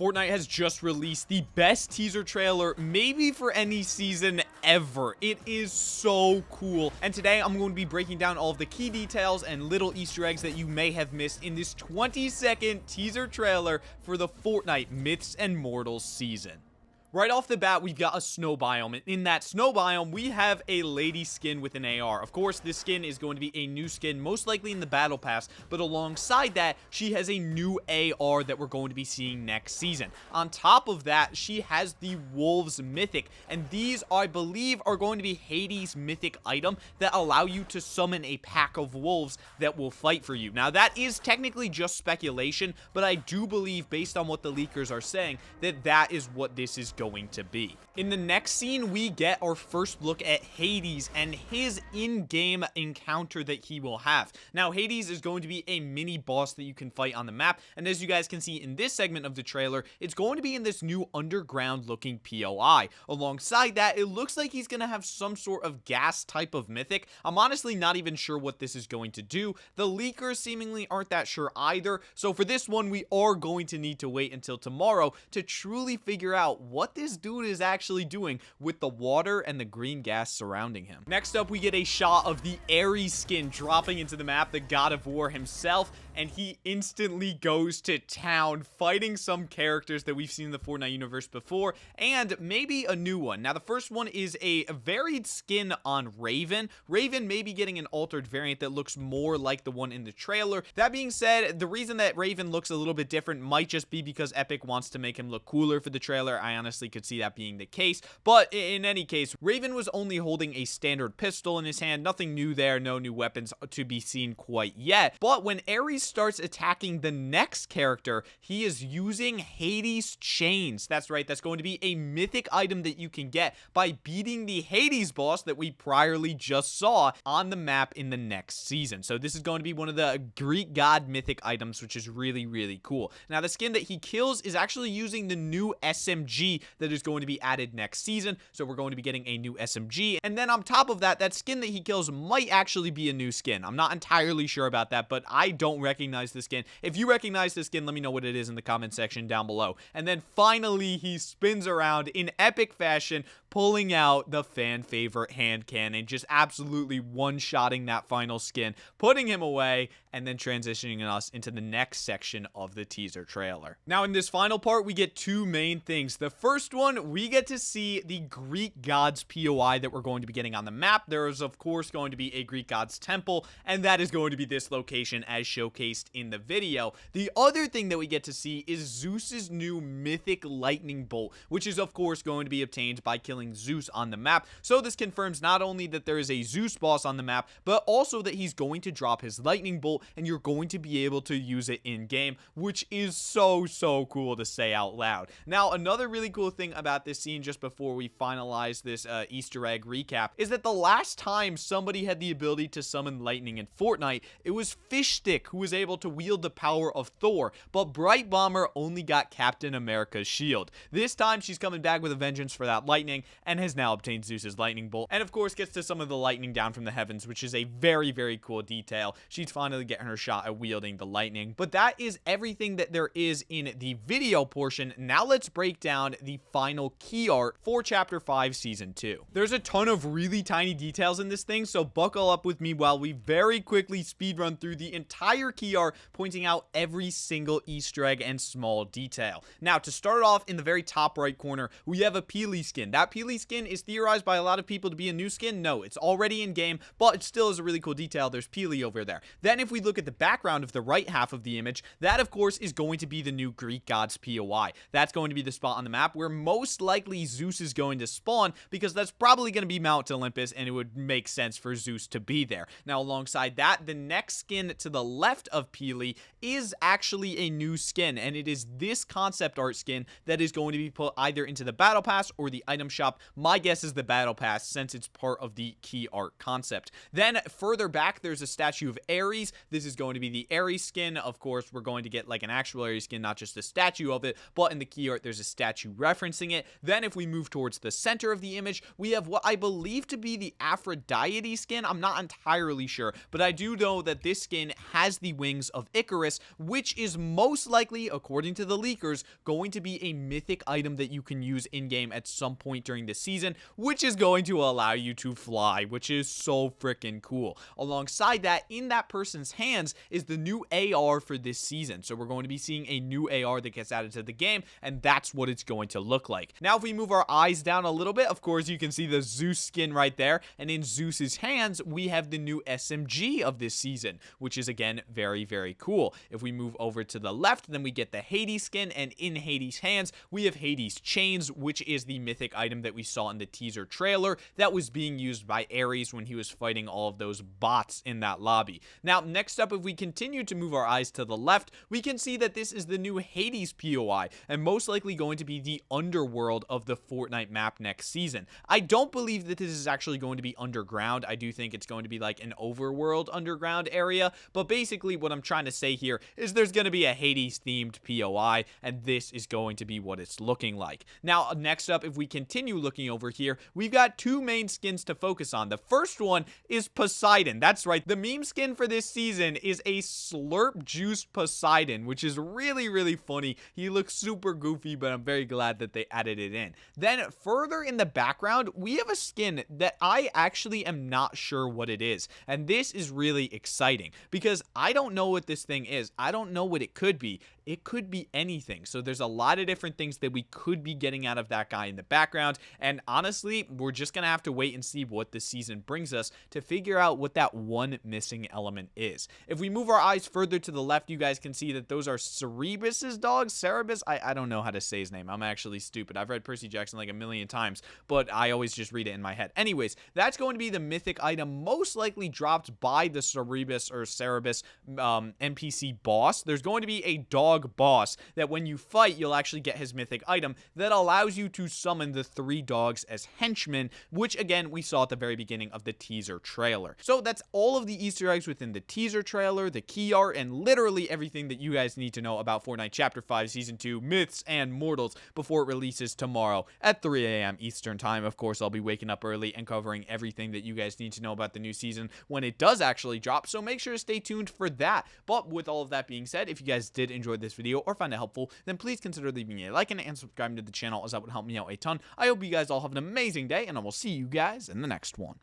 Fortnite has just released the best teaser trailer maybe for any season ever. It is so cool. And today I'm going to be breaking down all of the key details and little Easter eggs that you may have missed in this 20-second teaser trailer for the Fortnite Myths and Mortals season. Right off the bat, we've got a snow biome, and in that snow biome, we have a lady skin with an AR. Of course, this skin is going to be a new skin, most likely in the battle pass, but alongside that, she has a new AR that we're going to be seeing next season. On top of that, she has the Wolves Mythic, and these, I believe, are going to be Hades' Mythic item that allow you to summon a pack of wolves that will fight for you. Now, that is technically just speculation, but I do believe, based on what the leakers are saying, that that is what this is going to be. In the next scene, we get our first look at Hades and his in-game encounter that he will have. Now, Hades is going to be a mini boss that you can fight on the map, and as you guys can see in this segment of the trailer, it's going to be in this new underground looking POI. Alongside that, it looks like he's going to have some sort of gas type of mythic. I'm honestly not even sure what this is going to do. The leakers seemingly aren't that sure either, so for this one, we are going to need to wait until tomorrow to truly figure out what this dude is actually doing with the water and the green gas surrounding him. Next up, we get a shot of the Aries skin dropping into the map, the God of War himself, and he instantly goes to town fighting some characters that we've seen in the Fortnite universe before, and maybe a new one. Now, the first one is a varied skin on Raven. Raven may be getting an altered variant that looks more like the one in the trailer. That being said, the reason that Raven looks a little bit different might just be because Epic wants to make him look cooler for the trailer. I honestly could see that being the case, but in any case, Raven was only holding a standard pistol in his hand. Nothing new there, no new weapons to be seen quite yet. But when Aries starts attacking the next character, he is using Hades chains. That's right, that's going to be a mythic item that you can get by beating the Hades boss that we priorly just saw on the map in the next season. So this is going to be one of the Greek god mythic items, which is really, really cool. Now, the skin that he kills is actually using the new SMG that is going to be added next season, so we're going to be getting a new SMG, and then on top of that, that skin that he kills might actually be a new skin. I'm not entirely sure about that, but I don't recognize the skin. If you recognize the skin, let me know what it is in the comment section down below. And then finally, he spins around in epic fashion, pulling out the fan favorite hand cannon, just absolutely one-shotting that final skin, putting him away, and then transitioning us into the next section of the teaser trailer. Now, in this final part, we get two main things. The first one, we get to see the Greek gods POI that we're going to be getting on the map. There is, of course, going to be a Greek gods temple, and that is going to be this location as showcased in the video. The other thing that we get to see is Zeus's new mythic lightning bolt, which is, of course, going to be obtained by killing Zeus on the map. So this confirms not only that there is a Zeus boss on the map, but also that he's going to drop his lightning bolt, and you're going to be able to use it in game, which is so cool to say out loud. Now, another really cool thing about this scene, just before we finalize this Easter egg recap, is that the last time somebody had the ability to summon lightning in Fortnite, it was Fishstick who was able to wield the power of Thor, but Bright Bomber only got Captain America's shield. This time, she's coming back with a vengeance for that lightning, and has now obtained Zeus's lightning bolt, and of course gets to some of the lightning down from the heavens, which is a very cool detail. She's finally getting her shot at wielding the lightning. But that is everything that there is in the video portion. Now let's break down the final key art for Chapter 5 Season 2. There's a ton of really tiny details in this thing, so buckle up with me while we very quickly speedrun through the entire key art, pointing out every single Easter egg and small detail. Now, to start off, in the very top right corner, we have a Peely skin. That Peely skin is theorized by a lot of people to be a new skin. No, it's already in game, but it still is a really cool detail. There's Peely over there. Then if we look at the background of the right half of the image, that of course is going to be the new Greek gods POI. That's going to be the spot on the map where most likely Zeus is going to spawn, because that's probably going to be Mount Olympus, and it would make sense for Zeus to be there. Now, alongside that, the next skin to the left of Peely is actually a new skin, and it is this concept art skin that is going to be put either into the battle pass or the item shop drop. My guess is the battle pass, since it's part of the key art concept. Then further back, there's a statue of Aries. This is going to be the Aries skin. Of course, we're going to get like an actual Aries skin, not just a statue of it, but in the key art, there's a statue referencing it. Then if we move towards the center of the image, we have what I believe to be the Aphrodite skin. I'm not entirely sure, but I do know that this skin has the wings of Icarus, which is most likely, according to the leakers, going to be a mythic item that you can use in-game at some point during the season, which is going to allow you to fly, which is so freaking cool. Alongside that, in that person's hands is the new AR for this season. So we're going to be seeing a new AR that gets added to the game, and that's what it's going to look like. Now, if we move our eyes down a little bit, of course, you can see the Zeus skin right there, and in Zeus's hands, we have the new SMG of this season, which is, again, very, very cool. If we move over to the left, then we get the Hades skin, and in Hades' hands, we have Hades chains, which is the mythic item that we saw in the teaser trailer that was being used by Aries when he was fighting all of those bots in that lobby. Now, next up, if we continue to move our eyes to the left, we can see that this is the new Hades POI, and most likely going to be the underworld of the Fortnite map next season. I don't believe that this is actually going to be underground. I do think it's going to be like an overworld underground area, but basically what I'm trying to say here is there's going to be a Hades themed POI, and this is going to be what it's looking like. Now, next up, if we continue looking over here, we've got two main skins to focus on. The first one is Poseidon. That's right. The meme skin for this season is a slurp juice Poseidon, which is really, really funny. He looks super goofy, but I'm very glad that they added it in. Then further in the background, we have a skin that I actually am not sure what it is. And this is really exciting because I don't know what this thing is. I don't know what it could be. It could be anything. So there's a lot of different things that we could be getting out of that guy in the background. And honestly, we're just going to have to wait and see what the season brings us to figure out what that one missing element is. If we move our eyes further to the left, you guys can see that those are Cerebus's dogs. Cerebus? I don't know how to say his name. I'm actually stupid. I've read Percy Jackson like a million times, but I always just read it in my head. Anyways, that's going to be the mythic item most likely dropped by the Cerebus or Cerebus NPC boss. There's going to be a dog boss that when you fight, you'll actually get his mythic item that allows you to summon the 3 dogs as henchmen, which again, we saw at the very beginning of the teaser trailer. So that's all of the Easter eggs within the teaser trailer, the key art, and literally everything that you guys need to know about Fortnite Chapter 5 Season 2 Myths and Mortals before it releases tomorrow at 3 a.m. Eastern Time. Of course, I'll be waking up early and covering everything that you guys need to know about the new season when it does actually drop, so make sure to stay tuned for that. But with all of that being said, if you guys did enjoy this video or find it helpful, then please consider leaving a like and subscribing to the channel, as that would help me out a ton. I hope you guys all have an amazing day, and I will see you guys in the next one.